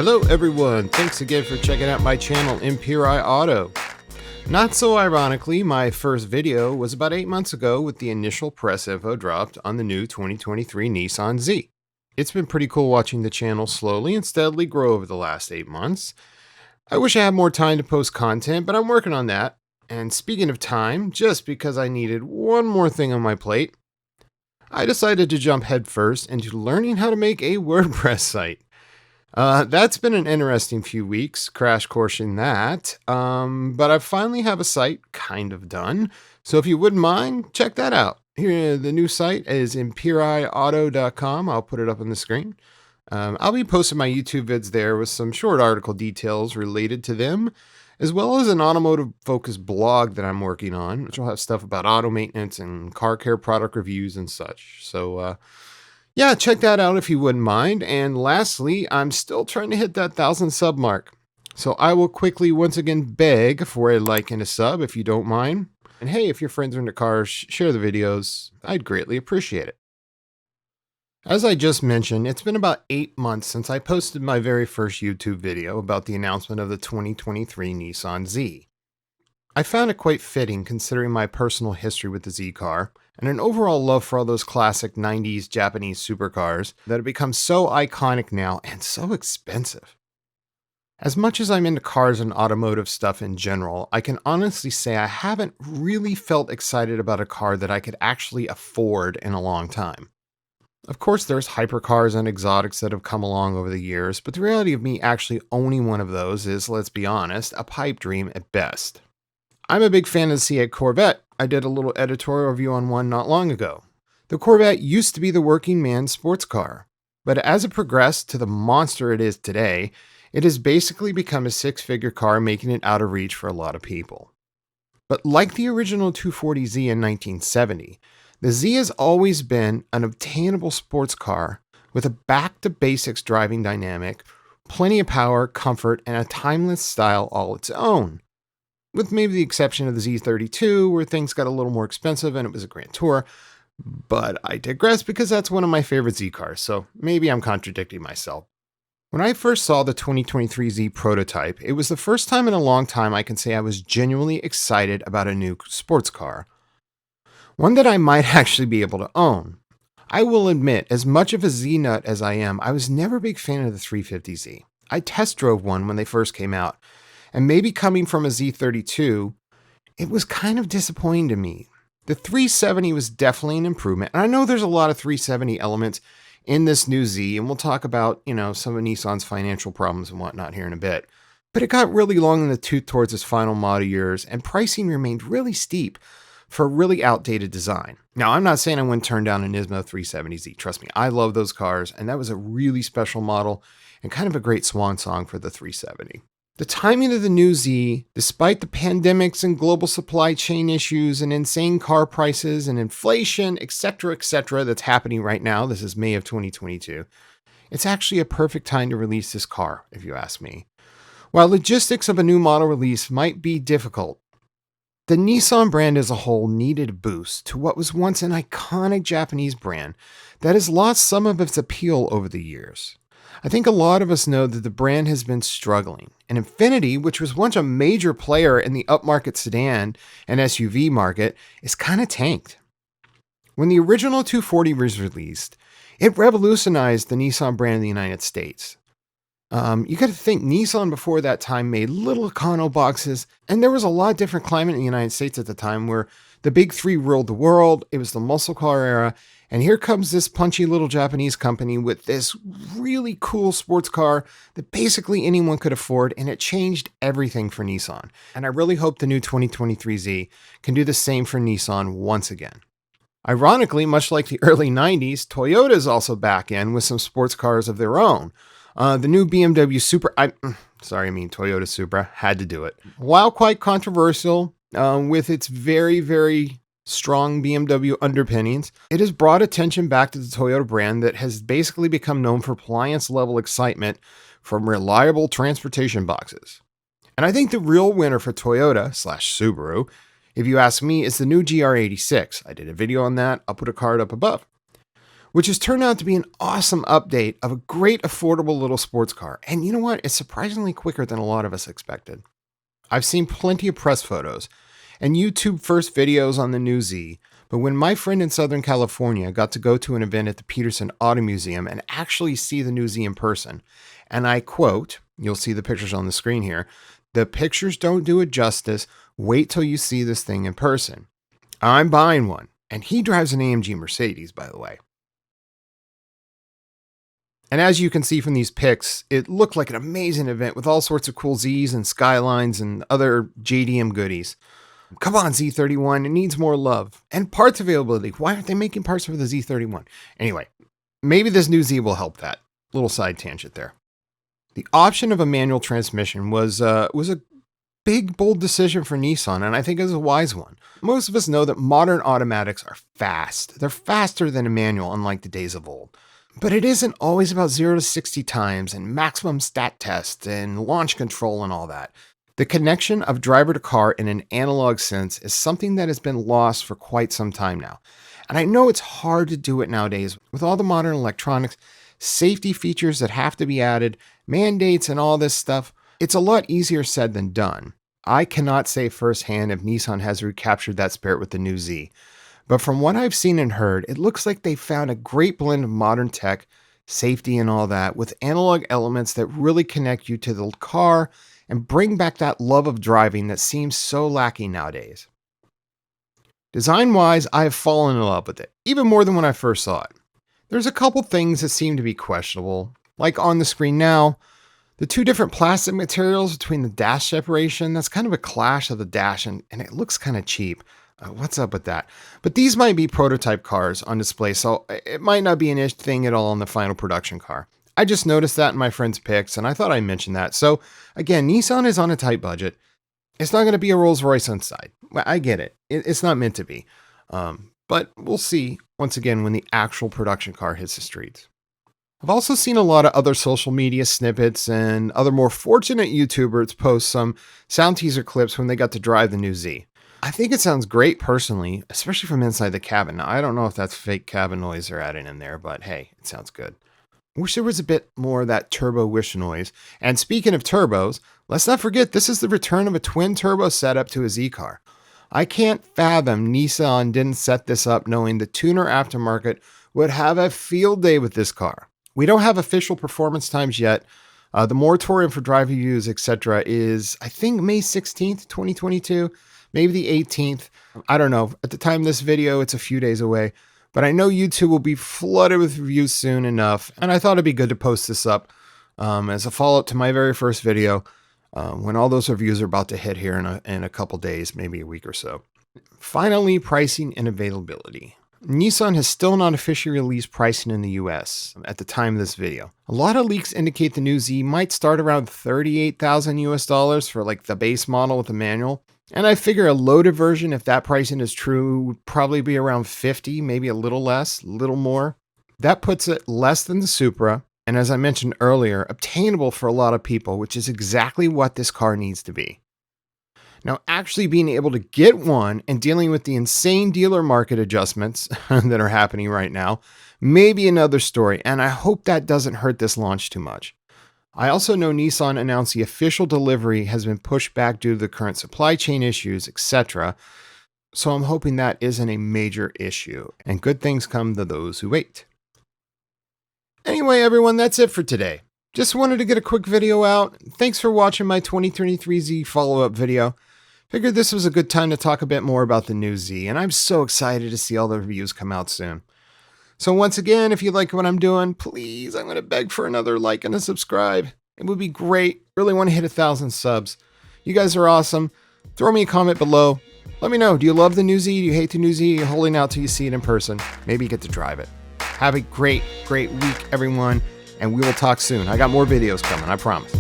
Hello everyone, thanks again for checking out my channel Imperii Auto. Not so ironically, my first video was about 8 months ago with the initial press info dropped on the new 2023 Nissan Z. It's been pretty cool watching the channel slowly and steadily grow over the last 8 months. I wish I had more time to post content, but I'm working on that. And speaking of time, just because I needed one more thing on my plate, I decided to jump headfirst into learning how to make a WordPress site. That's been an interesting few weeks, crash coursing that, but I finally have a site kind of done, so if you wouldn't mind, check that out. Here, the new site is imperiauto.com. I'll put it up on the screen. I'll be posting my YouTube vids there with some short article details related to them, as well as an automotive-focused blog that I'm working on, which will have stuff about auto maintenance and car care product reviews and such. So, yeah, check that out if you wouldn't mind. And lastly, I'm still trying to hit that 1,000 sub mark. So I will quickly once again beg for a like and a sub if you don't mind. And hey, if your friends are into cars, share the videos. I'd greatly appreciate it. As I just mentioned, it's been about 8 months since I posted my very first YouTube video about the announcement of the 2023 Nissan Z. I found it quite fitting considering my personal history with the Z car and an overall love for all those classic 90s Japanese supercars that have become so iconic now and so expensive. As much as I'm into cars and automotive stuff in general, I can honestly say I haven't really felt excited about a car that I could actually afford in a long time. Of course, there's hypercars and exotics that have come along over the years, but the reality of me actually owning one of those is, let's be honest, a pipe dream at best. I'm a big fan of the C8 Corvette. I did a little editorial review on one not long ago. The Corvette used to be the working man's sports car, but as it progressed to the monster it is today, it has basically become a six-figure car, making it out of reach for a lot of people. But like the original 240Z in 1970, the Z has always been an obtainable sports car with a back-to-basics driving dynamic, plenty of power, comfort, and a timeless style all its own. With maybe the exception of the Z32, where things got a little more expensive and it was a Grand Tour. But I digress because that's one of my favorite Z cars, so maybe I'm contradicting myself. When I first saw the 2023 Z prototype, it was the first time in a long time I can say I was genuinely excited about a new sports car. One that I might actually be able to own. I will admit, as much of a Z nut as I am, I was never a big fan of the 350Z. I test drove one when they first came out. And maybe coming from a Z32, it was kind of disappointing to me. The 370 was definitely an improvement. And I know there's a lot of 370 elements in this new Z, and we'll talk about, some of Nissan's financial problems and whatnot here in a bit. But it got really long in the tooth towards its final model years, and pricing remained really steep for a really outdated design. Now, I'm not saying I wouldn't turn down a Nismo 370Z. Trust me, I love those cars, and that was a really special model and kind of a great swan song for the 370. The timing of the new Z, despite the pandemics and global supply chain issues and insane car prices and inflation, etc., that's happening right now, this is May of 2022, it's actually a perfect time to release this car, if you ask me. While logistics of a new model release might be difficult, the Nissan brand as a whole needed a boost to what was once an iconic Japanese brand that has lost some of its appeal over the years. I think a lot of us know that the brand has been struggling, and Imperii, which was once a major player in the upmarket sedan and SUV market, is kind of tanked. When the original 240 was released, it revolutionized the Nissan brand in the United States. You got to think Nissan before that time made little econo boxes, and there was a lot different climate in the United States at the time where the big three ruled the world. It was the muscle car era. And here comes this punchy little Japanese company with this really cool sports car that basically anyone could afford, and it changed everything for Nissan. And I really hope the new 2023 Z can do the same for Nissan once again. Ironically, much like the early 90s, Toyota is also back in with some sports cars of their own. The new BMW Toyota Supra, had to do it. While quite controversial, with its very, very strong BMW underpinnings, it has brought attention back to the Toyota brand that has basically become known for appliance-level excitement from reliable transportation boxes. And I think the real winner for Toyota/Subaru, if you ask me, is the new GR86. I did a video on that. I'll put a card up above. which has turned out to be an awesome update of a great affordable little sports car. And you know what? It's surprisingly quicker than a lot of us expected. I've seen plenty of press photos and YouTube first videos on the new Z, but when my friend in Southern California got to go to an event at the Petersen Auto Museum and actually see the new Z in person, and I quote, you'll see the pictures on the screen here, "The pictures don't do it justice. Wait till you see this thing in person." I'm buying one, and he drives an AMG Mercedes, by the way. And as you can see from these pics, it looked like an amazing event with all sorts of cool Zs and Skylines and other JDM goodies. Come on, Z31, it needs more love. And parts availability. Why aren't they making parts for the Z31? Anyway, maybe this new Z will help that. Little side tangent there. The option of a manual transmission was a big, bold decision for Nissan, and I think it was a wise one. Most of us know that modern automatics are fast. They're faster than a manual, unlike the days of old. But it isn't always about 0 to 60 times and maximum stat test and launch control and all that. The connection of driver to car in an analog sense is something that has been lost for quite some time now. And I know it's hard to do it nowadays with all the modern electronics, safety features that have to be added, mandates and all this stuff. It's a lot easier said than done. I cannot say firsthand if Nissan has recaptured that spirit with the new Z. But from what I've seen and heard, it looks like they found a great blend of modern tech, safety and all that, with analog elements that really connect you to the car and bring back that love of driving that seems so lacking nowadays. Design-wise, I have fallen in love with it, even more than when I first saw it. There's a couple things that seem to be questionable, like on the screen now, the two different plastic materials between the dash separation. That's kind of a clash of the dash, and it looks kind of cheap. What's up with that? But these might be prototype cars on display, so it might not be an thing at all on the final production car. I just noticed that in my friend's pics, and I thought I'd mention that. So again, Nissan is on a tight budget. It's not going to be a Rolls Royce inside. Well, I get it. It's not meant to be. But we'll see once again when the actual production car hits the streets. I've also seen a lot of other social media snippets and other more fortunate YouTubers post some sound teaser clips when they got to drive the new Z. I think it sounds great personally, especially from inside the cabin. Now, I don't know if that's fake cabin noise they're adding in there, but hey, it sounds good. Wish there was a bit more of that turbo wish noise. And speaking of turbos, let's not forget this is the return of a twin turbo setup to a Z car. I can't fathom Nissan didn't set this up knowing the tuner aftermarket would have a field day with this car. We don't have official performance times yet. The moratorium for drive reviews, etc. is, I think, May 16th, 2022. Maybe the 18th. I don't know. At the time of this video, it's a few days away. But I know YouTube will be flooded with reviews soon enough. And I thought it'd be good to post this up as a follow-up to my very first video when all those reviews are about to hit here in a couple days, maybe a week or so. Finally, pricing and availability. Nissan has still not officially released pricing in the US at the time of this video. A lot of leaks indicate the new Z might start around $38,000 US for like the base model with the manual. And I figure a loaded version, if that pricing is true, would probably be around 50, maybe a little less, a little more. That puts it less than the Supra, and as I mentioned earlier, obtainable for a lot of people, which is exactly what this car needs to be. Now, actually being able to get one and dealing with the insane dealer market adjustments that are happening right now may be another story, and I hope that doesn't hurt this launch too much. I also know Nissan announced the official delivery has been pushed back due to the current supply chain issues, etc. So I'm hoping that isn't a major issue, and good things come to those who wait. Anyway, everyone, that's it for today. Just wanted to get a quick video out. Thanks for watching my 2023 Z follow-up video. Figured this was a good time to talk a bit more about the new Z, and I'm so excited to see all the reviews come out soon. So once again, if you like what I'm doing, please, I'm going to beg for another like and a subscribe. It would be great. Really want to hit 1,000 subs. You guys are awesome. Throw me a comment below. Let me know. Do you love the new Z? Do you hate the new Z? You're holding out till you see it in person. Maybe you get to drive it. Have a great, great week, everyone. And we will talk soon. I got more videos coming, I promise.